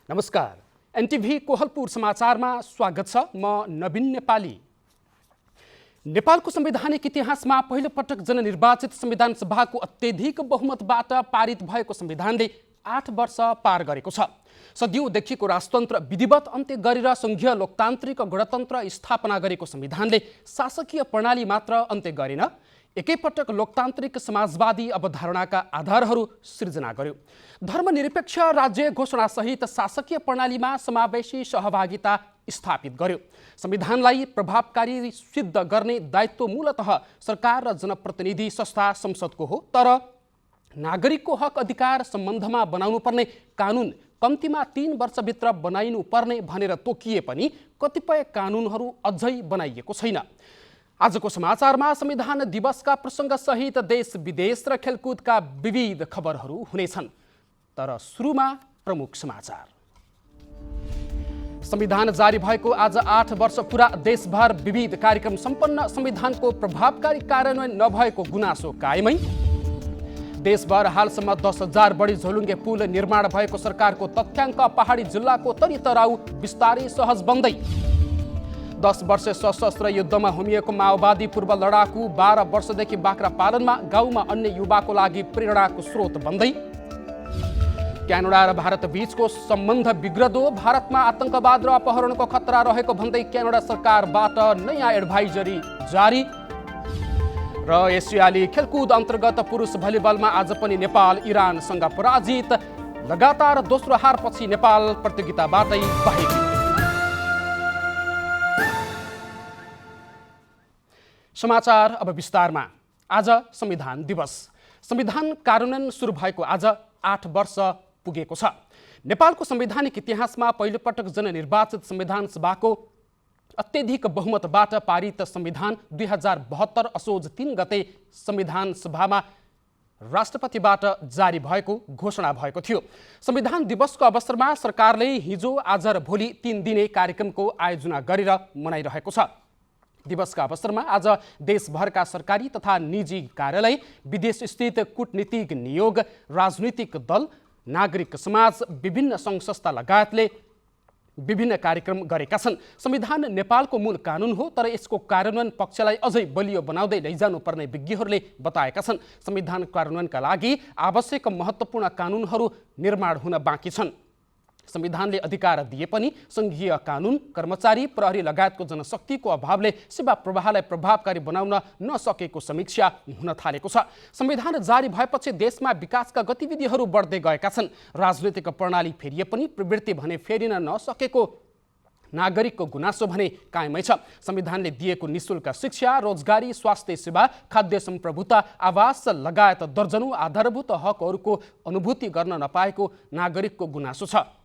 नमस्कार। एनटिभी कोहलपुर समाचारमा स्वागत छ। म नवीन नेपाली। नेपालको संवैधानिक इतिहासमा पहिलो पटक जननिर्वाचित संविधान सभाको अत्यधिक बहुमतबाट पारित भएको संविधानले 8 वर्ष पार गरेको छ। सदियौँदेखिको राजतन्त्र विधिवत अन्त्य गरेर संघीय लोकतान्त्रिक गणतन्त्र स्थापना गरेको संविधानले शासकीय प्रणाली मात्र अन्त्य गरेन, एकैपटक लोकतान्त्रिक समाजवादी अवधारणाका आधारहरू सृजना गर्यो। धर्मनिरपेक्ष राज्य घोषणासहित शासकीय प्रणालीमा समावेशी सहभागिता स्थापित गर्यो। संविधानलाई प्रभावकारी सिद्ध गर्ने दायित्व मूलतः सरकार र जनप्रतिनिधि संस्था संसदको हो, तर नागरिकको हक अधिकार सम्बन्धमा बनाउनुपर्ने कानुन कम्तीमा 3 वर्षभित्र बनाइनु पर्ने भनेर तोकिए पनि कतिपय कानुनहरू अझै बनाइएको छैन। आजको समाचारमा संविधान दिवसका प्रसङ्गसहित देश विदेश र खेलकुदका विविध खबरहरू हुनेछन्। तर सुरुमा प्रमुख समाचार। संविधान जारी भएको आज 8 वर्ष पुरा देशभर विविध कार्यक्रम सम्पन्न। संविधानको प्रभावकारी कार्यान्वयन नभएको गुनासो कायमै। देशभर हालसम्म 10,000 बढी झोलुङ्गे पुल निर्माण भएको सरकारको तथ्याङ्क। पहाडी जिल्लाको तरितराउ बिस्तारै सहज बन्दै। 10 वर्ष सशस्त्र युद्धमा होमिएको माओवादी पूर्व लडाकु 12 वर्षदेखि बाख्रा पालनमा, गाउँमा अन्य युवाको लागि प्रेरणाको स्रोत बन्दै। क्यानाडा र भारत बीचको सम्बन्ध बिग्रदो, भारतमा आतंकवाद र अपहरणको खतरा रहेको भन्दै क्यानाडा सरकारबाट नयाँ एडभाइजरी जारी। र एसियाली खेलकुद अन्तर्गत पुरुष भलिबलमा आज पनि नेपाल इरानसँग पराजित। लगातार दोस्रो हारपछि नेपाल प्रतियोगिताबाटै बाहिरियो। समाचार अब विस्तारमा। आज संविधान दिवस। संविधान कार्यान्वयन सुरु भएको आज 8 वर्ष पुगेको छ। नेपालको संवैधानिक इतिहासमा पहिलोपटक जननिर्वाचित संविधान सभाको अत्यधिक बहुमतबाट पारित संविधान 2072 असोज 3 गते संविधान सभामा राष्ट्रपतिबाट जारी भएको घोषणा भएको थियो। संविधान दिवसको अवसरमा सरकारले हिजो, आज र भोलि 3 दिने कार्यक्रमको आयोजना गरेर मनाइरहेको छ। दिवसका अवसरमा आज देशभरका सरकारी तथा निजी कार्यालय, विदेश स्थित कूटनीतिक नियोग, राजनीतिक दल, नागरिक समाज, विभिन्न सङ्घ संस्था लगायतले विभिन्न कार्यक्रम गरेका छन्। संविधान नेपालको मूल कानुन हो, तर यसको कार्यान्वयन पक्षलाई अझै बलियो बनाउँदै लैजानुपर्ने विज्ञहरूले बताएका छन्। संविधान कार्यान्वयनका लागि आवश्यक महत्त्वपूर्ण कानुनहरू निर्माण हुन बाँकी छन्। संविधानले अधिकार दिए पनि संघीय कानुन, कर्मचारी, प्रहरी लगायतको जनशक्तिको अभावले सेवा प्रवाहलाई प्रभावकारी बनाउन नसकेको समीक्षा हुन थालेको छ। संविधान जारी भएपछि देशमा विकासका गतिविधिहरू बढ्दै गएका छन्। राजनीतिक प्रणाली फेरिए पनि प्रवृत्ति भने फेरिन नसकेको नागरिकको गुनासो भने कायमै छ। संविधानले दिएको निःशुल्क शिक्षा, रोजगारी, स्वास्थ्य सेवा, खाद्य सम्प्रभुता, आवास लगायत दर्जनौं आधारभूत हकहरूको अनुभूति गर्न नपाएको नागरिकको गुनासो छ।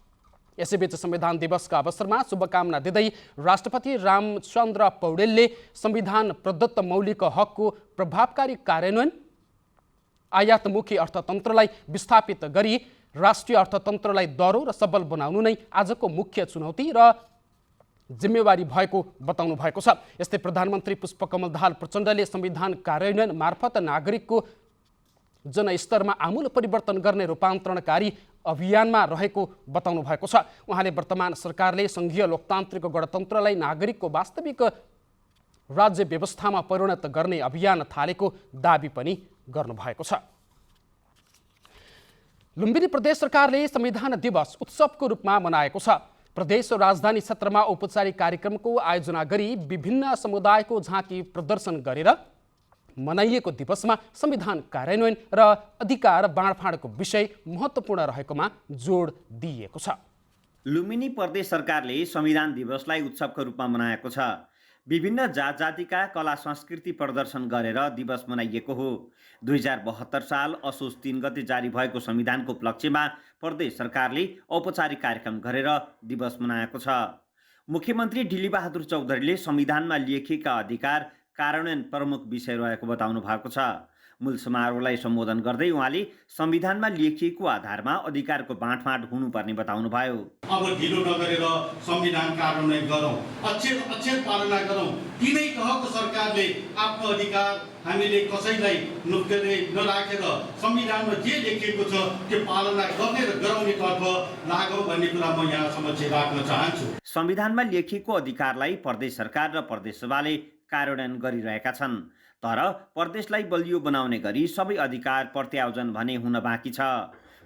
यसैबीच संविधान दिवसका अवसरमा शुभकामना दिँदै राष्ट्रपति रामचन्द्र पौडेलले संविधान प्रदत्त मौलिक हकको प्रभावकारी कार्यान्वयन, आयातमुखी अर्थतन्त्रलाई विस्थापित गरी राष्ट्रिय अर्थतन्त्रलाई दह्रो र सबल बनाउनु नै आजको मुख्य चुनौती र जिम्मेवारी भएको बताउनु भएको छ। यस्तै प्रधानमन्त्री पुष्पकमल दाहाल प्रचण्डले संविधान कार्यान्वयन मार्फत नागरिकको जनस्तरमा आमूल परिवर्तन गर्ने रूपान्तरणकारी अभियानमा रहेको बताउनु भएको छ। उहाँले वर्तमान सरकारले संघीय लोकतान्त्रिक गणतन्त्रलाई नागरिकको वास्तविक राज्य व्यवस्थामा परिणत गर्ने अभियान थालेको दाबी पनि गर्नुभएको छ। लुम्बिनी प्रदेश सरकारले संविधान दिवस उत्सवको रूपमा मनाएको छ। प्रदेश राजधानी क्षेत्रमा औपचारिक कार्यक्रमको आयोजना गरी विभिन्न समुदायको झाँकी प्रदर्शन गरेर मनाइएको दिवसमा संविधान कार्यान्वयन र अधिकार बाँडफाँडको विषय महत्त्वपूर्ण रहेकोमा जोड दिइएको छ। लुम्बिनी प्रदेश सरकारले संविधान दिवसलाई उत्सवको रूपमा मनाएको छ। विभिन्न जात जातिका कला संस्कृति प्रदर्शन गरेर दिवस मनाइएको हो। 2072 साल असोज 3 गते जारी भएको संविधानको उपलक्ष्यमा प्रदेश सरकारले औपचारिक कार्यक्रम गरेर दिवस मनाएको छ। मुख्यमन्त्री ढिलीबहादुर चौधरीले संविधानमा लेखिएका अधिकार कार्यान्वयन प्रमुख विषय रहेको बताउनु भएको छ। मूल समारोहलाई सम्बोधन गर्दै उहाँले संविधानमा लेखिएको आधारमा अधिकारको बाँडफाँड हुनुपर्ने बताउनुभयो। अब ढिलो नगरेर संविधान कार्यान्वयन गरौँ, अक्षर पालना गरौँ। तिनै तहको सरकारले आफ्नो अधिकार हामीले कसैलाई नराखेर संविधानमा जे लेखिएको छ त्यो पालना गर्ने र गराउनेतर्फ लागौँ भन्ने कुरा म यहाँ समक्ष राख्न चाहन्छु। संविधानमा लेखिएको अधिकारलाई प्रदेश सरकार र प्रदेश सभाले कार्यान्वयन गरिरहेका छन्, तर प्रदेशलाई बलियो बनाउने गरी सबै अधिकार प्रत्यायोजन भने हुन बाँकी छ।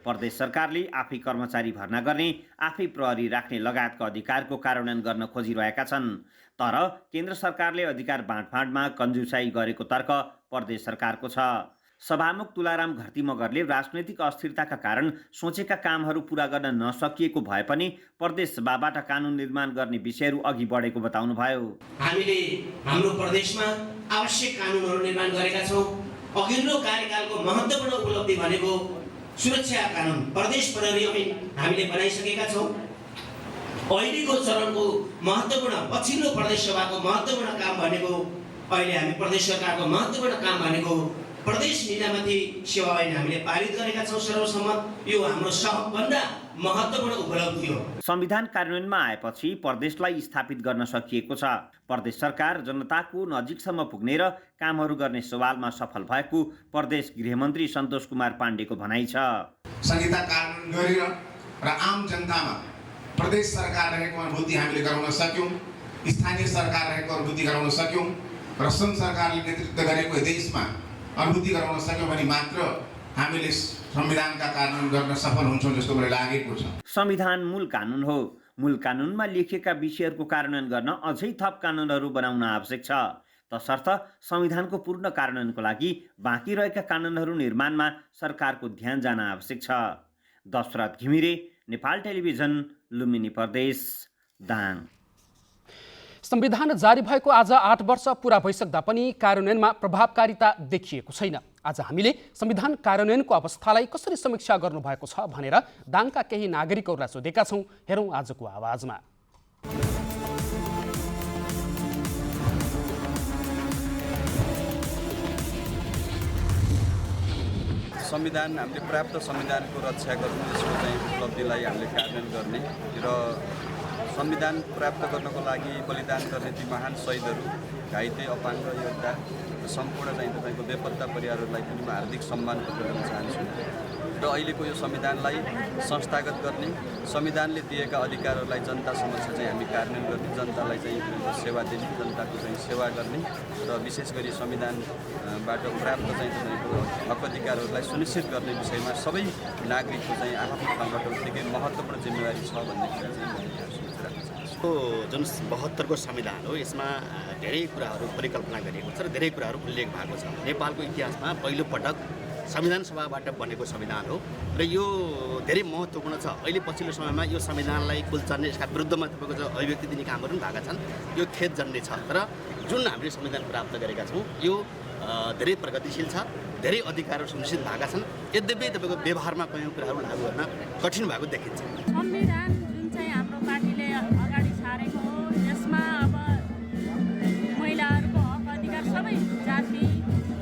प्रदेश सरकारले आफै कर्मचारी भर्ना गर्ने, आफै प्रहरी राख्ने लगायतका अधिकारको कार्यान्वयन गर्न खोजिरहेका छन्, तर केन्द्र सरकारले अधिकार बाँडफाँडमा कन्जुसाई गरेको तर्क प्रदेश सरकारको छ। सभामुख तुलाराम घरती मगरले राजनैतिक अस्थिरताका कारण सोचेका कामहरू पूरा गर्न नसकिएको भए पनि प्रदेश सभाबाट कानुन निर्माण गर्ने विषयहरू अघि बढेको बताउनुभयो। हामीले हाम्रो प्रदेशमा आवश्यक कानुनहरू निर्माण गरेका छौँ। अघिल्लो कार्यकालको महत्त्वपूर्ण उपलब्धि भनेको सुरक्षा कानुन, प्रदेश प्रहरी ऐन हामीले बनाइसकेका छौँ। अहिलेको चरणको महत्त्वपूर्ण पछिल्लो प्रदेश सभाको महत्त्वपूर्ण काम भनेको, अहिले हामी प्रदेश सरकारको महत्त्वपूर्ण काम भनेको प्रदेश निजामती सेवा ऐन हामीले पारित गरेका छौँ सर्वसम्मत। यो हाम्रो सबभन्दा महत्त्वपूर्ण उपलब्धि हो। संविधान कार्यान्वयनमा आएपछि प्रदेशलाई स्थापित गर्न सकिएको छ। प्रदेश सरकार जनताको नजिकसम्म पुग्ने र कामहरू गर्ने सवालमा सफल भएको प्रदेश गृहमन्त्री सन्तोष कुमार पाण्डेको भनाइ छ। संहिता कार्यान्वयन गरेर र आम जनतामा प्रदेश सरकार रहेको अनुभूति हामीले गराउन सक्यौँ, स्थानीय सरकार रहेको अनुभूति गराउन सक्यौँ र सङ्घ सरकारले नेतृत्व गरेको देशमा अनुभूति गराउन सक्यौँ भने मात्र हामीले संविधानका कार्यान्वयन गर्न सफल हुन्छौँ जस्तो मलाई लागेको छ। संविधान मूल कानुन हो। मूल कानुनमा लेखिएका विषयहरूको कार्यान्वयन गर्न अझै थप कानुनहरू बनाउन आवश्यक छ। तसर्थ संविधानको पूर्ण कार्यान्वयनको लागि बाँकी रहेका कानुनहरू निर्माणमा सरकारको ध्यान जान आवश्यक छ। दशरथ घिमिरे, नेपाल टेलिभिजन, लुम्बिनी प्रदेश, दाङ। संविधान जारी भएको आज 8 वर्ष पुरा भइसक्दा पनि कार्यान्वयनमा प्रभावकारिता देखिएको छैन। आज हामीले संविधान कार्यान्वयनको अवस्थालाई कसरी समीक्षा गर्नुभएको छ भनेर दाङका केही नागरिकहरूलाई सोधेका छौँ। हेरौँ आजको आवाजमा। संविधान हामीले प्राप्त संविधानको रक्षा गर्नु, यसको चाहिँ उपलब्धिलाई हामीले कार्यान्वयन गर्ने र संविधान प्राप्त गर्नको लागि बलिदान गर्ने ती महान शहीदहरू, घाइते, अपाङ्ग योद्धा र सम्पूर्ण चाहिँ तपाईँको बेपत्ता परिवारहरूलाई पनि म हार्दिक सम्मान पत्र गर्न चाहन्छु। र अहिलेको यो संविधानलाई संस्थागत गर्ने, संविधानले दिएका अधिकारहरूलाई जनता समक्ष चाहिँ हामी कार्यान्वयन गर्ने, जनतालाई चाहिँ सेवा दिने, जनताको चाहिँ सेवा गर्ने र विशेष गरी संविधानबाट प्राप्त चाहिँ तपाईँको हक अधिकारहरूलाई सुनिश्चित गर्ने विषयमा सबै नागरिकको चाहिँ आफ्नो ठाउँबाट उत्तिकै महत्त्वपूर्ण जिम्मेवारी छ भन्ने कुरा चाहिँ जुन 72 को संविधान हो, यसमा धेरै कुराहरू परिकल्पना गरिएको छ र धेरै कुराहरू उल्लेख भएको छ। नेपालको इतिहासमा पहिलो पटक संविधान सभाबाट बनेको संविधान हो र यो धेरै महत्त्वपूर्ण छ। अहिले पछिल्लो समयमा यो संविधानलाई कुल्चर्ने, यसका विरुद्धमा तपाईँको जो अभिव्यक्ति दिने कामहरू पनि भएका छन्, यो खेद जन्ने छ। तर जुन हामीले संविधान प्राप्त गरेका छौँ यो धेरै प्रगतिशील छ, धेरै अधिकारहरू सुनिश्चित भएका छन्। यद्यपि तपाईँको व्यवहारमा कयौँ कुराहरू लागू गर्न कठिन भएको देखिन्छ। संविधान जुन चाहिँ हाम्रो पार्टीले अगाडि सारेको हो, यसमा अब महिलाहरूको हक अधिकार सबै जाति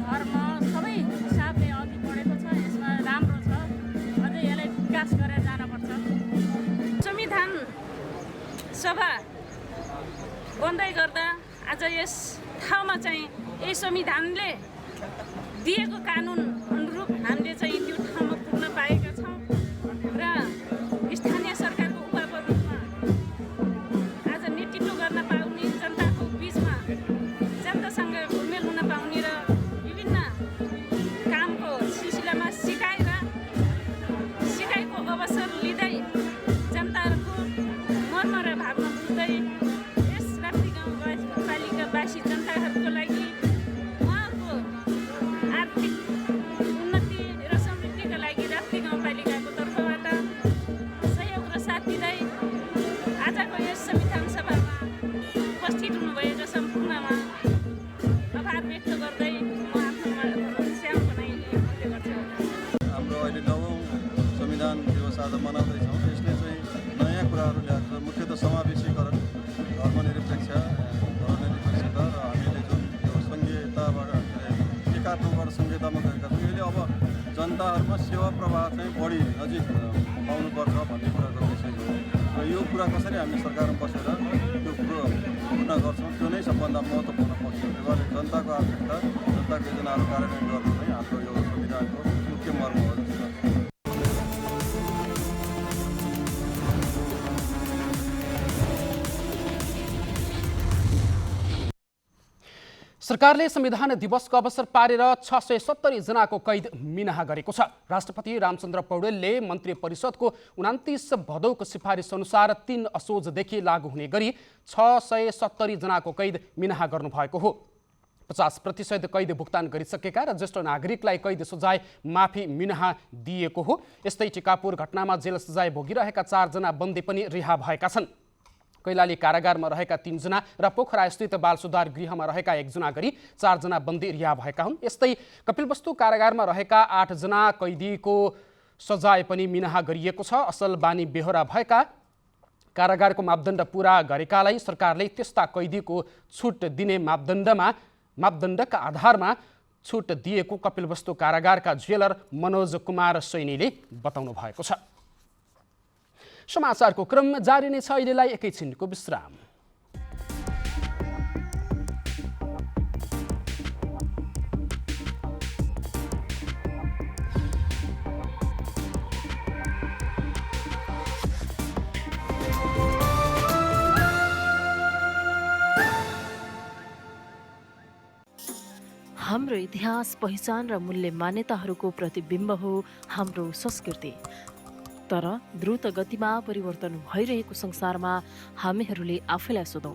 धर्म सबै हिसाबले अघि बढेको छ। यसमा राम्रो छ, अझै यसलाई विकास गरेर जानुपर्छ। संविधान सभा बन्दै गर्दा आज यस ठाउँमा चाहिँ यही संविधानले दिएको कानुन अनुरूप हामीले चाहिँ त्यो ठाउँमा पुग्न पाएका छौँ र स्थानीय सरकारको उपप्रमुखमा आज नेतृत्व गर्न पाउने, जनताको बिचमा जनतासँग घुलमेल हुन पाउने र विभिन्न कामको सिलसिलामा सिकाइको अवसर लिँदै जनताहरूको मर्म र भावना बुझ्दै यस राप्ती गाउँपालिकावासी जनताहरूको लागि उहाँहरूको आर्थिक उन्नति र समृद्धिका लागि राप्ती गाउँपालिकाको तर्फबाट सहयोग र साथ दिँदै आजको यस संविधान सभामा उपस्थित हुनुभएका सम्पूर्णमा आभार व्यक्त गर्दै म आफ्नो सानो भनाइ अन्त्य गर्छु। हाम्रो अहिले 9औं संविधान दिवस आज मनाउँदैछौँ। यसले चाहिँ नयाँ कुराहरू ल्याएको छ, मुख्यतः समावेशीकरण, धर्मनिरपेक्षता र हामीले जुन यो सङ्घीयताबाट एकात्मकबाट सङ्घीयतामा गएका जनताहरूमा सेवा प्रवाह चाहिँ बढी नजिक पाउनुपर्छ भन्ने कुराको विषय हो र यो कुरा कसरी हामी सरकारमा बसेर त्यो कुरो पूर्ण गर्छौँ त्यो नै सबभन्दा महत्त्वपूर्ण पक्ष हो। त्यसैले जनताको आवश्यकता जनताको योजनाहरू कार्यान्वयन गर्नु नै हाम्रो यो संविधानको मुख्य मर्म हो जस्तो लाग्छ। सरकारले संविधान दिवसको अवसर पारेर 670 जनाको कैद मिनाहा गरेको छ। राष्ट्रपति रामचन्द्र पौडेलले मन्त्री परिषदको 29 भदौको सिफारिस अनुसार 3 असोजदेखि लागू हुने गरी 670 जनाको कैद मिनाहा गर्नुभएको हो। 50% कैद भुक्तान गरिसकेका र ज्येष्ठ नागरिकलाई कैद सजाय माफी मिनाहा दिएको हो। यस्तै टिकापुर घटनामा जेल सजाय भोगिरहेका 4 जना बन्दी पनि रिहा भएका छन्। कैलाली कारागारमा रहेका 3 जना र पोखरा स्थित बाल सुधार गृहमा रहेका 1 जना गरी 4 जना बन्दी रिहा भएका हुन्। यस्तै कपिलवस्तु कारागारमा रहेका 8 जना कैदीको सजाय पनि मिनाहा गरिएको छ। असल बानी बेहोरा भएका कारागारको मापदण्ड पूरा गरेकालाई सरकारले त्यस्ता कैदीको छुट दिने मापदण्डका आधारमा छुट दिएको कपिलवस्तु कारागारका जेलर मनोज कुमार सैनीले बताउनु भएको छ। समाचारको क्रम जारी नै छ। अहिलेलाई एकैछिनको विश्राम। हाम्रो इतिहास, पहिचान र मूल्य मान्यताहरूको प्रतिबिम्ब हो हाम्रो संस्कृति। तर द्रुत गतिमा परिवर्तन भइरहेको संसारमा हामीहरूले आफैलाई सोधौँ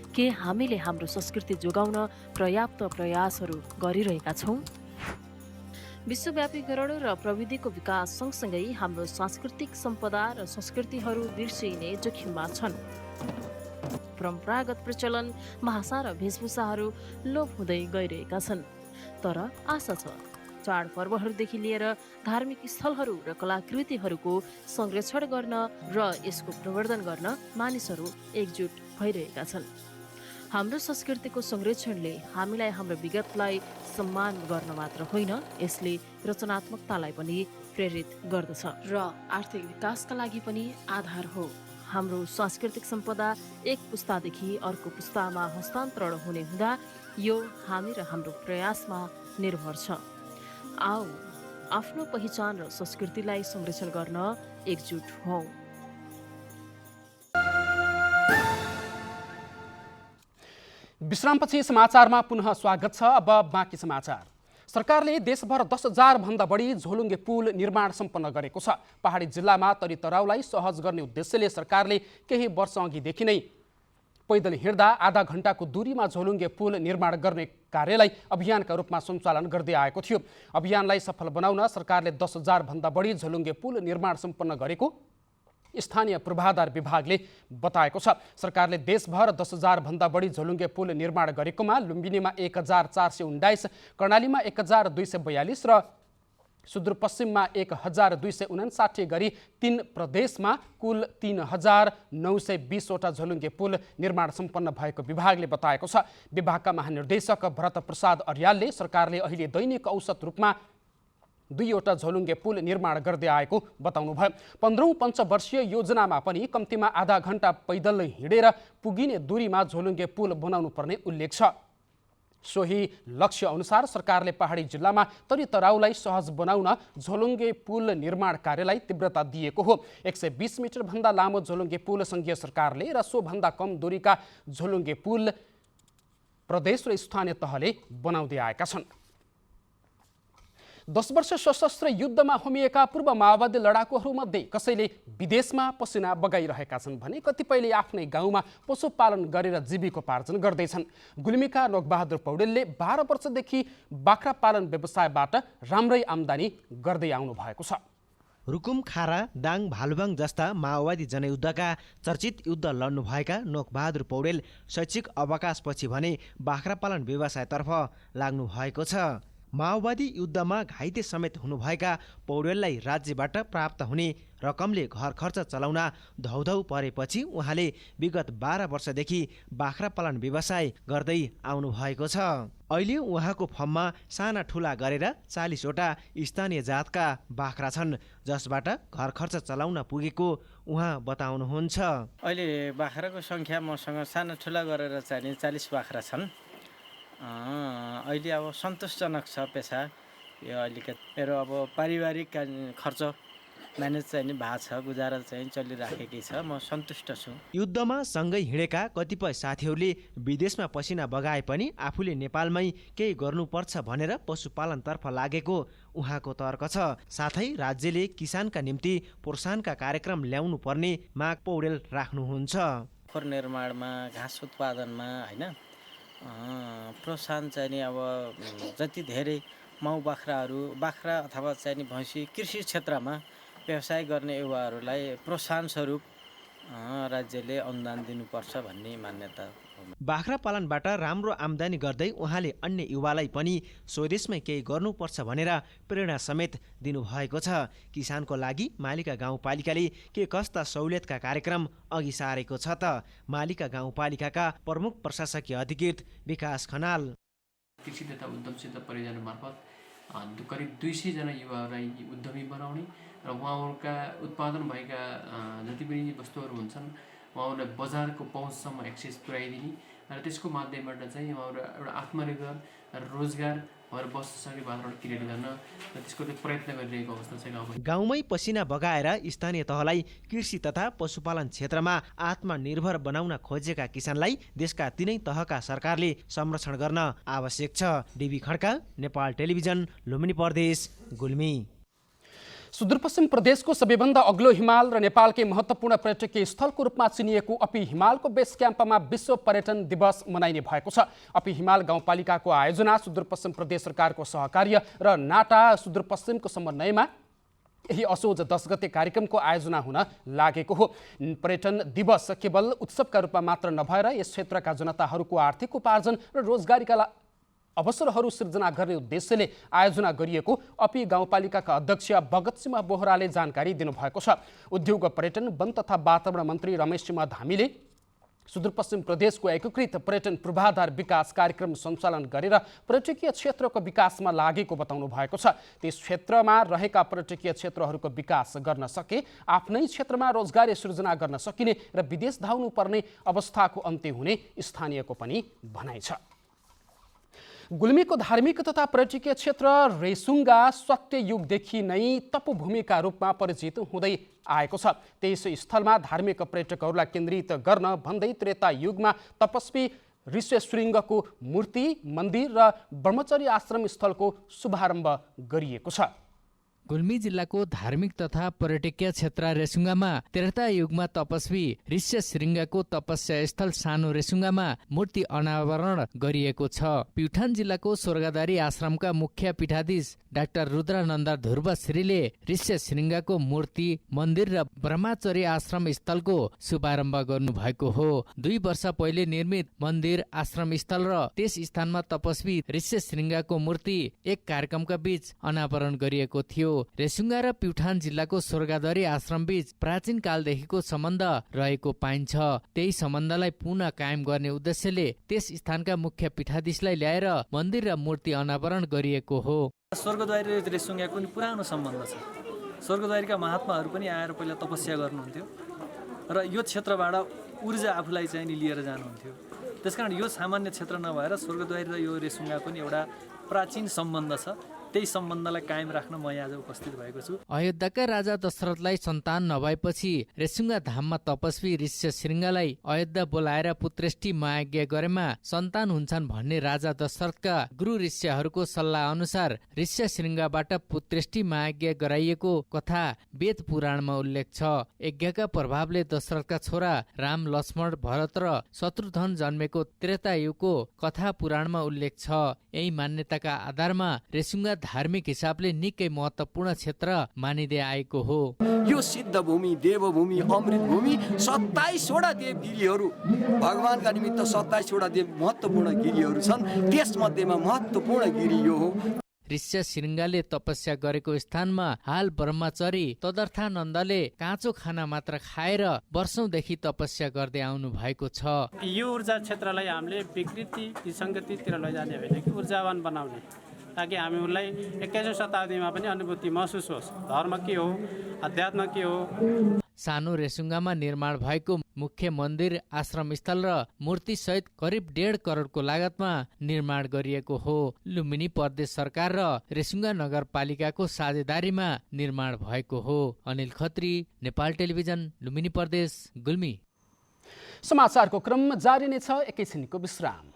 के हामीले हाम्रो संस्कृति जोगाउन पर्याप्त प्रयासहरू गरिरहेका छौँ? विश्वव्यापीकरण र प्रविधिको विकास सँगसँगै हाम्रो सांस्कृतिक सम्पदा र संस्कृतिहरू बिर्सिने जोखिममा छन्। परम्परागत प्रचलन, भाषा र वेशभूषाहरू लोप हुँदै गइरहेका छन्। तर आशा छ चाडपर्वहरूदेखि लिएर धार्मिक स्थलहरू र कलाकृतिहरूको संरक्षण गर्न र यसको प्रवर्धन गर्न मानिसहरू एकजुट भइरहेका छन्। हाम्रो संस्कृतिको संरक्षणले हामीलाई हाम्रो विगतलाई सम्मान गर्न मात्र होइन, यसले रचनात्मकतालाई पनि प्रेरित गर्दछ र आर्थिक विकासका लागि पनि आधार हो। हाम्रो सांस्कृतिक सम्पदा एक पुस्तादेखि अर्को पुस्तामा हस्तान्तरण हुने हुँदा यो हामी र हाम्रो प्रयासमा निर्भर छ। आओ आफ्नो पहिचान र संस्कृतिलाई संरक्षण गर्न एकजुट हौँ। विश्रामपछि समाचारमा पुनः स्वागत छ। अब बाँकी समाचार। सरकारले देशभर 10,000 भन्दा बढी झोलुङ्गे पुल निर्माण सम्पन्न गरेको छ। पहाडी जिल्लामा तरी तराउलाई सहज गर्ने उद्देश्यले सरकारले केही वर्ष अघिदेखि नै पैदल हिँड्दा आधा घण्टाको दूरीमा झोलुङ्गे पुल निर्माण गर्ने कार्यलाई अभियानका रूपमा सञ्चालन गर्दै आएको थियो। अभियानलाई सफल बनाउन सरकारले 10,000 भन्दा बढी झोलुङ्गे पुल निर्माण सम्पन्न गरेको स्थानीय पूर्वाधार विभागले बताएको छ। सरकारले देशभर 10,000 भन्दा बढी झोलुङ्गे पुल निर्माण गरेकोमा लुम्बिनीमा 1,419, कर्णालीमा 1,242 र सुदूरपश्चिममा 1,259 गरी 3 प्रदेशमा कुल 3,920वटा झोलुङ्गे पुल निर्माण सम्पन्न भएको विभागले बताएको छ। विभागका महानिर्देशक भरत प्रसाद अर्यालले सरकारले अहिले दैनिक औसत रूपमा 2वटा झोलुङ्गे पुल निर्माण गर्दै आएको बताउनुभयो। 15औं पञ्चवर्षीय योजनामा पनि कम्तीमा आधा घण्टा पैदल हिँडेर पुगिने दूरीमा झोलुङ्गे पुल बनाउनु पर्ने उल्लेख छ। सोही लक्ष्य अनुसार सरकारले पहाडी जिल्लामा तरी तराउलाई सहज बनाउन झोलुङ्गे पुल निर्माण कार्यलाई तीव्रता दिएको हो। 120 मिटर भन्दा लामो झोलुङ्गे पुल सङ्घीय सरकारले र सोभन्दा कम दूरीका झोलुङ्गे पुल प्रदेश र स्थानीय तहले बनाउँदै आएका छन्। 10 वर्ष सशस्त्र युद्धमा होमिएका पूर्व माओवादी लडाकुहरूमध्ये कसैले विदेशमा पसिना बगाइरहेका छन् भने कतिपयले आफ्नै गाउँमा पशुपालन गरेर जीविकोपार्जन गर्दैछन्। गुल्मीका नोकबहादुर पौडेलले 12 वर्षदेखि बाख्रा पालन व्यवसायबाट राम्रै आम्दानी गर्दै आउनु भएको छ। रुकुम, खारा, दाङ, भालुबाङ जस्ता माओवादी जनयुद्धका चर्चित युद्ध लड्नुभएका नोकबहादुर पौडेल शैक्षिक अवकाशपछि भने बाख्रा पालन व्यवसायतर्फ लाग्नु भएको छ। माओवादी युद्धमा घाइते समेत हुनुभएका पौडेललाई राज्यबाट प्राप्त हुने रकमले घर खर्च चलाउन धौधौ परेपछि उहाँले विगत 12 वर्षदेखि बाख्रा पालन व्यवसाय गर्दै आउनु भएको छ। अहिले उहाँको फर्ममा साना ठुला गरेर 40वटा स्थानीय जातका बाख्रा छन्, जसबाट घर खर्च चलाउन पुगेको उहाँ बताउनुहुन्छ। अहिले बाख्राको सङ्ख्या मसँग साना ठुला गरेर चाहिँ 40 बाख्रा छन्। अहिले अब सन्तोषजनक छ पेसा यो। अलिकति मेरो अब पारिवारिक खर्च म्यानेज चाहिँ भएको छ, गुजारा चाहिँ चलिराखेकै छ। म सन्तुष्ट छु। युद्धमा सँगै हिँडेका कतिपय साथीहरूले विदेशमा पसिना बगाए पनि आफूले नेपालमै केही गर्नुपर्छ भनेर पशुपालनतर्फ लागेको उहाँको तर्क छ। साथै राज्यले किसानका निम्ति प्रोत्साहनका कार्यक्रम ल्याउनु पर्ने माग पौडेल राख्नुहुन्छ। खोर निर्माणमा, घाँस उत्पादनमा हैन प्रोत्साहन चाहिँ अब जति धेरै माउ बाख्रा अथवा चाहिँ भैँसी कृषि क्षेत्रमा व्यवसाय गर्ने युवाहरूलाई प्रोत्साहन स्वरूप राज्यले अनुदान दिनुपर्छ भन्ने मान्यता हो। बाख्रा पालनबाट राम्रो आम्दानी गर्दै उहाँले अन्य युवालाई पनि स्वदेशमै केही गर्नुपर्छ भनेर प्रेरणा समेत दिनुभएको छ। किसानको लागि मालिका गाउँपालिकाले के कस्ता सहुलियतका कार्यक्रम अघि सारेको छ त? मालिका गाउँपालिकाका प्रमुख प्रशासकीय अधिकृत विकास खनाल। कृषि तथा उद्यम क्षेत्र परियोजना मार्फत करिब 200 जना युवाहरूलाई उद्यमी बनाउने र उहाँहरूका उत्पादन भएका जति पनि वस्तुहरू हुन्छन् उहाँहरूलाई बजारको पहुँचसम्म एक्सेस पुर्याइदिने र त्यसको माध्यमबाट चाहिँ उहाँहरू एउटा आत्मनिर्भर रोजगार भएर बस्न सक्ने वातावरण क्रिएट गर्न त्यसको प्रयत्न गरिरहेको अवस्था छ गाउँमा। गाउँमै पसिना बगाएर स्थानीय तहलाई कृषि तथा पशुपालन क्षेत्रमा आत्मनिर्भर बनाउन खोजेका किसानलाई देशका तीनै तहका सरकारले संरक्षण गर्न आवश्यक छ। डीबी खड्का, नेपाल टेलिभिजन, लुम्बिनी प्रदेश, गुल्मी। सुदूरपश्चिम प्रदेशको सबैभन्दा अग्लो हिमाल र नेपालकै महत्त्वपूर्ण पर्यटकीय स्थलको रूपमा चिनिएको अपी हिमालको बेस क्याम्पमा विश्व पर्यटन दिवस मनाइने भएको छ। अपी हिमाल गाउँपालिकाको आयोजना, सुदूरपश्चिम प्रदेश सरकारको सहकार्य र नाटा सुदूरपश्चिमको समन्वयमा यही असोज 10 गते कार्यक्रमको आयोजना हुन लागेको हो। पर्यटन दिवस केवल उत्सवका रूपमा मात्र नभएर यस क्षेत्रका जनताहरूको आर्थिक उपार्जन र रोजगारीका अवसरहरू सृजना गर्ने उद्देश्यले आयोजना गरिएको अपी गाउँपालिकाका अध्यक्ष भगतसिंह बोहराले जानकारी दिनुभएको छ। उद्योग, पर्यटन, वन तथा वातावरण मन्त्री रमेश सिंह धामीले सुदूरपश्चिम प्रदेशको एकीकृत पर्यटन पूर्वाधार विकास कार्यक्रम सञ्चालन गरेर पर्यटकीय क्षेत्रको विकासमा लागेको बताउनु भएको छ। त्यस क्षेत्रमा रहेका पर्यटकीय क्षेत्रहरूको विकास गर्न सके आफ्नै क्षेत्रमा रोजगारी सृजना गर्न सकिने र विदेश धाउनु पर्ने अवस्थाको अन्त्य हुने स्थानीयको पनि भनाइ छ। गुल्मीको धार्मिक तथा पर्यटकीय क्षेत्र रेसुङ्गा सत्ययुगदेखि नै तपोभूमिका रूपमा परिचित हुँदै आएको छ। त्यस स्थलमा धार्मिक पर्यटकहरूलाई केन्द्रित गर्न भन्दै त्रेता युगमा तपस्वी ऋष्यशृङ्गको मूर्ति, मन्दिर र ब्रह्मचर्य आश्रम स्थलको शुभारम्भ गरिएको छ। गुल्मी जिल्लाको धार्मिक तथा पर्यटकीय क्षेत्र रेसुङ्गामा त्रेता युगमा तपस्वी ऋष्यशृङ्गको तपस्या स्थल सानो रेसुङ्गामा मूर्ति अनावरण गरिएको छ। प्युठान जिल्लाको स्वर्गदारी आश्रमका मुख्य पीठाधीश डाक्टर रुद्रानन्द ध्रुवश्रीले ऋष्यशृङ्गको मूर्ति, मन्दिर र ब्रह्मचर्य आश्रम स्थलको शुभारम्भ गर्नुभएको हो। 2 वर्ष पहिले निर्मित मन्दिर, आश्रम स्थल र त्यस स्थानमा तपस्वी ऋष्यशृङ्गको मूर्ति एक कार्यक्रमका बीच अनावरण गरिएको थियो। रेसुङ्गा र प्युठान जिल्लाको स्वर्गदारी आश्रम बीच प्राचीन कालदेखिको सम्बन्ध रहेको पाइन्छ। त्यही सम्बन्धलाई पुनः कायम गर्ने उद्देश्यले त्यस स्थानका मुख्य पीठाधीशलाई ल्याएर मन्दिर र मूर्ति अनावरण गरिएको हो। स्वर्गद्वारी र रेसुङ्गाको पनि पुरानो सम्बन्ध छ। स्वर्गद्वारीका महात्माहरू पनि आएर पहिला तपस्या गर्नुहुन्थ्यो र यो क्षेत्रबाट ऊर्जा आफूलाई चाहिँ लिएर जानुहुन्थ्यो। त्यसकारण यो सामान्य क्षेत्र नभएर स्वर्गद्वारी र यो रेसुङ्गा पनि एउटा प्राचीन सम्बन्ध छ। त्यही सम्बन्धलाई कायम राख्न म यहाँ आज उपस्थित भएको छु। अयोध्याका राजा दशरथलाई सन्तान नभएपछि रेसुङ्गा धाममा तपस्वी ऋष्यशृङ्गलाई अयोध्या बोलाएर पुत्रेष्टि महायज्ञ गरेमा सन्तान हुन्छन् भन्ने राजा दशरथका गुरु ऋष्यहरूको सल्लाह अनुसार ऋष्यशृङ्गबाट पुत्रेष्टि महायज्ञ गराइएको कथा वेद पुराणमा उल्लेख छ। यज्ञका प्रभावले दशरथका छोरा राम, लक्ष्मण, भरत र शत्रुघ्न जन्मेको त्रेतायुगको कथा पुराणमा उल्लेख छ। यही मान्यताका आधारमा रेसुङ्गा धार्मिक हिसाबले निकै महत्त्वपूर्ण क्षेत्र मानिँदै आएको हो। यो सिद्ध भूमि, देवभूमि, अमृत भूमि 27वटा देवगिरीहरू भगवानका निमित्त 27वटा देव महत्त्वपूर्ण गिरीहरू छन्। त्यसमध्येमा महत्त्वपूर्ण गिरी यो हो। ऋष्य शृङ्गाले तपस्या गरेको स्थानमा हाल ब्रह्मचरी तदर्थानन्दले काँचो खाना मात्र खाएर वर्षौंदेखि तपस्या गर्दै आउनु भएको छ। यो ऊर्जा क्षेत्रलाई हामीले विकृति विसङ्गतितिर लैजाने होइन कि ऊर्जावान बनाउने, ताकि हामीहरूलाई 21औं शताब्दीमा पनि अनुभूति महसुस होस् धर्म के हो, अध्यात्म के हो। सानो रेसुङ्गामा निर्माण भएको मुख्य मन्दिर, आश्रमस्थल र मूर्ति सहित करिब 1.5 करोडको लागतमा निर्माण गरिएको हो। लुम्बिनी प्रदेश सरकार र रेसुङ्गा नगरपालिकाको साझेदारीमा निर्माण भएको हो। अनिल खत्री, नेपाल टेलिभिजन, लुम्बिनी प्रदेश, गुल्मी। समाचारको क्रम जारी नै छ, एकैछिनको विश्राम।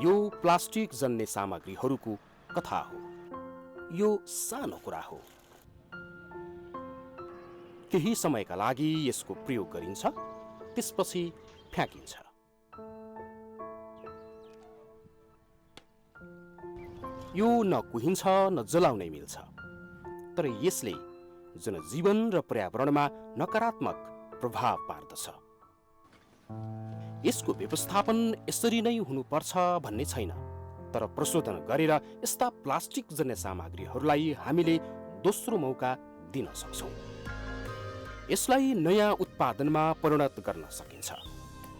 यो प्लास्टिक जन्य सामग्रीहरूको कथा हो। यो सानो कुरा हो। केही समयका लागि यसको प्रयोग गरिन्छ, त्यसपछि फ्याँकिन्छ। यो न कुहिन्छ न जलाउनै मिल्छ, तर यसले जनजीवन र पर्यावरणमा नकारात्मक प्रभाव पार्दछ। यसको व्यवस्थापन यसरी नै हुनुपर्छ भन्ने छैन, तर प्रशोधन गरेर यस्ता प्लास्टिक जन्य सामग्रीहरूलाई हामीले दोस्रो मौका दिन सक्छौँ। यसलाई नयाँ उत्पादनमा परिणत गर्न सकिन्छ,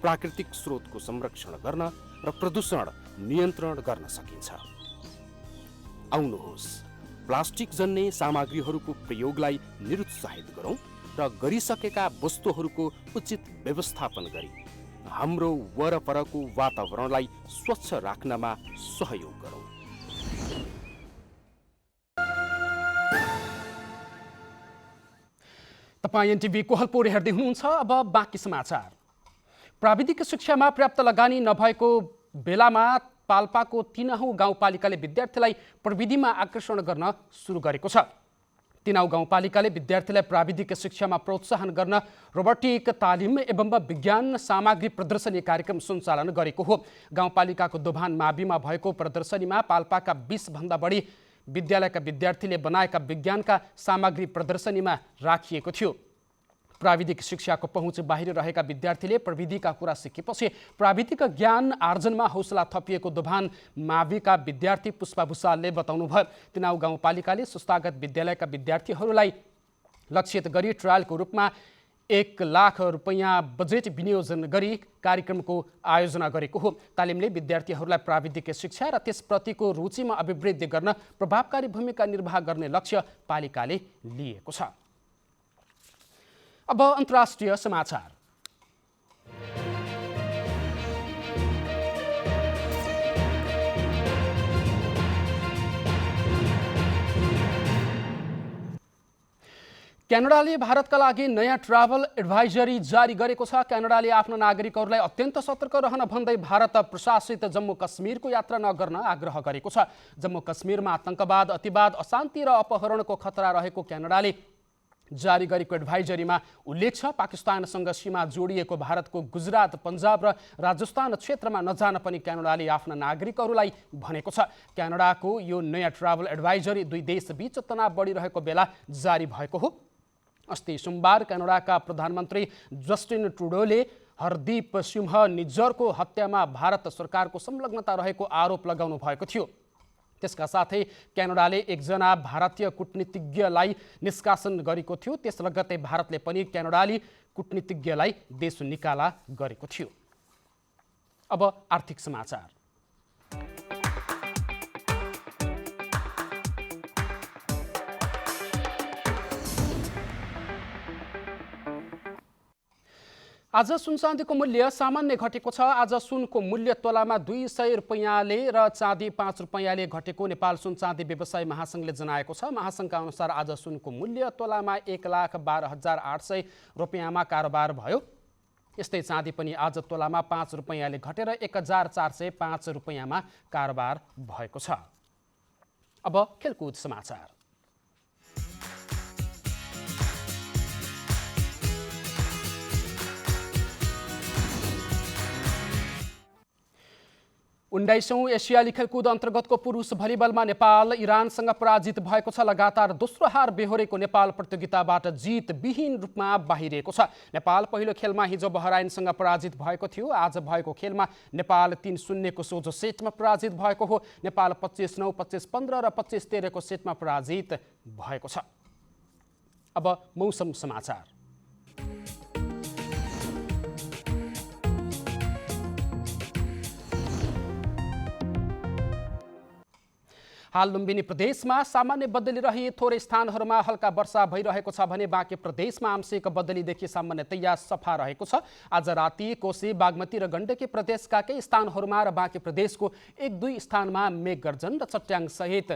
प्राकृतिक स्रोतको संरक्षण गर्न र प्रदूषण नियन्त्रण गर्न सकिन्छ। आउनुहोस्, प्लास्टिक जन्य सामग्रीहरूको प्रयोगलाई निरुत्साहित गरौँ र गरिसकेका वस्तुहरूको उचित व्यवस्थापन गरी हाम्रो वरपरको वातावरणलाई स्वच्छ राख्नमा सहयोग गरौँ। तपाईँ एनटिभी कोहलपुर हेर्दै हुनुहुन्छ। अब बाँकी समाचार। प्राविधिक शिक्षामा पर्याप्त लगानी नभएको बेलामा पाल्पाको 3औं गाउँपालिकाले विद्यार्थीलाई प्रविधिमा आकर्षण गर्न सुरु गरेको छ। 3औं गाउँपालिकाले विद्यार्थीलाई प्राविधिक शिक्षामा प्रोत्साहन गर्न रोबोटिक तालिम एवं विज्ञान सामग्री प्रदर्शनी कार्यक्रम सञ्चालन गरेको हो। गाउँपालिकाको दोभान माविमा भएको प्रदर्शनीमा पाल्पाका 20 भन्दा बढी विद्यालयका विद्यार्थीले बनाएका विज्ञानका सामग्री प्रदर्शनीमा राखिएको थियो। प्राविधिक शिक्षाको पहुँच बाहिर रहेका विद्यार्थीले प्रविधिका कुरा सिकेपछि प्राविधिक ज्ञान आर्जनमा हौसला थपिएको दोभान माविका विद्यार्थी पुष्पा भुसालले बताउनुभयो। 3औं गाउँपालिकाले संस्थागत विद्यालयका विद्यार्थीहरूलाई लक्षित गरी ट्रायलको रूपमा 1 लाख रुपैयाँ बजेट विनियोजन गरी कार्यक्रमको आयोजना गरेको हो। तालिमले विद्यार्थीहरूलाई प्राविधिक शिक्षा र त्यसप्रतिको रुचिमा अभिवृद्धि गर्न प्रभावकारी भूमिका निर्वाह गर्ने लक्ष्य पालिकाले लिएको छ। अब अन्तर्राष्ट्रिय समाचार। क्यानाडाले भारतका लागि नयाँ ट्राभल एडभाइजरी जारी गरेको छ। क्यानाडाले आफ्ना नागरिकहरूलाई अत्यन्त सतर्क रहन भन्दै भारत प्रशासित जम्मू कश्मीरको यात्रा नगर्न आग्रह गरेको छ। जम्मू कश्मीरमा आतंकवाद, अतिवाद, अशान्ति र अपहरणको खतरा रहेको क्यानाडाले जारी गरेको एडभाइजरीमा उल्लेख छ। पाकिस्तानसँग सीमा जोडिएको भारतको गुजरात, पन्जाब र राजस्थान क्षेत्रमा नजान पनि क्यानाडाले आफ्ना नागरिकहरूलाई भनेको छ। क्यानाडाको यो नयाँ ट्राभल एडभाइजरी दुई देशबीच तनाव बढिरहेको बेला जारी भएको हो। अस्ति सोमबार क्यानाडाका प्रधानमन्त्री जस्टिन ट्रुडोले हरदीप सिंह निज्जरको हत्यामा भारत सरकारको संलग्नता रहेको आरोप लगाउनु भएको थियो। त्यसका साथै क्यानाडाले एकजना भारतीय कूटनीतिज्ञलाई निष्कासन गरेको थियो। त्यस लगत्तै भारतले पनि क्यानाडाली कूटनीतिज्ञलाई देश निकाला गरेको थियो। अब आर्थिक समाचार। आज सुन चाँदीको मूल्य सामान्य घटेको छ। आज सुनको मूल्य तोलामा 200 रुपैयाँले र चाँदी 5 रुपैयाँले घटेको नेपाल सुन चाँदी व्यवसाय महासङ्घले जनाएको छ। महासङ्घका अनुसार आज सुनको मूल्य तोलामा 1,12,800 रुपैयाँमा कारोबार भयो। यस्तै चाँदी पनि आज तोलामा 5 रुपैयाँले घटेर 1,405 रुपैयाँमा कारोबार भएको छ। अब खेलकुद समाचार। 19औं एसियाली खेलकुद अन्तर्गतको पुरुष भलिबलमा नेपाल इरानसँग पराजित भएको छ। लगातार दोस्रो हार बेहोरेको नेपाल प्रतियोगिताबाट जितविहीन रूपमा बाहिरिएको छ। नेपाल पहिलो खेलमा हिजो बहराइनसँग पराजित भएको थियो। आज भएको खेलमा नेपाल 3-0 को सोझो सेटमा पराजित भएको हो। नेपाल 25-9, 25-15 र 25-13 को सेटमा पराजित भएको छ। अब मौसम समाचार। हाल लुम्बिनी प्रदेशमा सामान्य बदली रही थोरै स्थानहरूमा हल्का वर्षा भइरहेको छ भने बाँकी प्रदेशमा आंशिक बदलीदेखि सामान्यतया सफा रहेको छ। आज राति कोशी, बागमती र गण्डकी प्रदेशका केही स्थानहरूमा र बाँकी प्रदेशको 1-2 स्थानमा मेघगर्जन र चट्याङसहित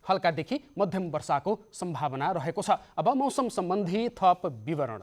हल्कादेखि मध्यम वर्षाको सम्भावना रहेको छ। अब मौसम सम्बन्धी थप विवरण।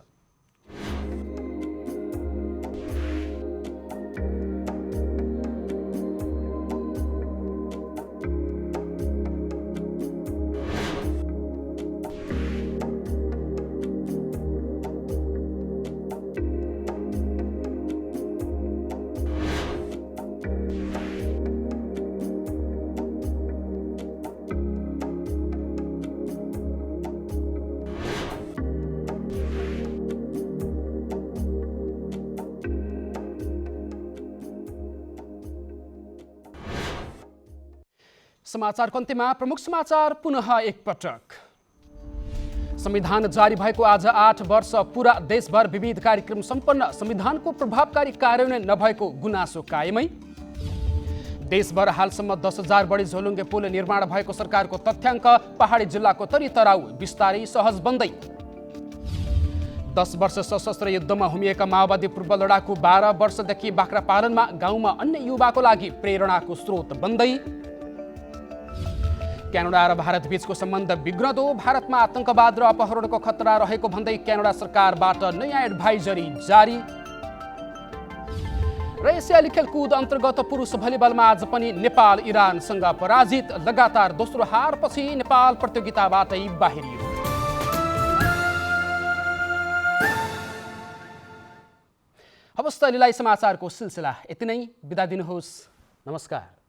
समाचारको अन्त्यमा प्रमुख समाचार पुनः एकपटक। संविधान जारी भएको आज 8 वर्ष पूरा, देशभर विविध कार्यक्रम सम्पन्न। संविधानको प्रभावकारी कार्यान्वयन नभएको गुनासो कायमै। देशभर हालसम्म 10,000 बढी झोलुङ्गे पुल निर्माण भएको सरकारको तथ्याङ्क। पहाडी जिल्लाको तरी तराउ बिस्तारै सहज बन्दै। 10 वर्ष सशस्त्र युद्धमा हुमिएका माओवादी पूर्व लडाकु 12 वर्षदेखि बाख्रा पालनमा, गाउँमा अन्य युवाको लागि प्रेरणाको स्रोत बन्दै। क्यानाडा र भारत बीचको सम्बन्ध बिग्रदो, भारतमा आतंकवाद र अपहरणको खतरा रहेको भन्दै क्यानाडा सरकारबाट नयाँ एडभाइजरी जारी। र एसियाली खेलकुद अन्तर्गत पुरुष भलिबलमा आज पनि नेपाल इरानसँग पराजित। लगातार दोस्रो हारपछि नेपाल प्रतियोगिताबाटै बाहिरियो। हवस् त, समाचारको सिलसिला यति नै। बिदा दिनुहोस्। नमस्कार।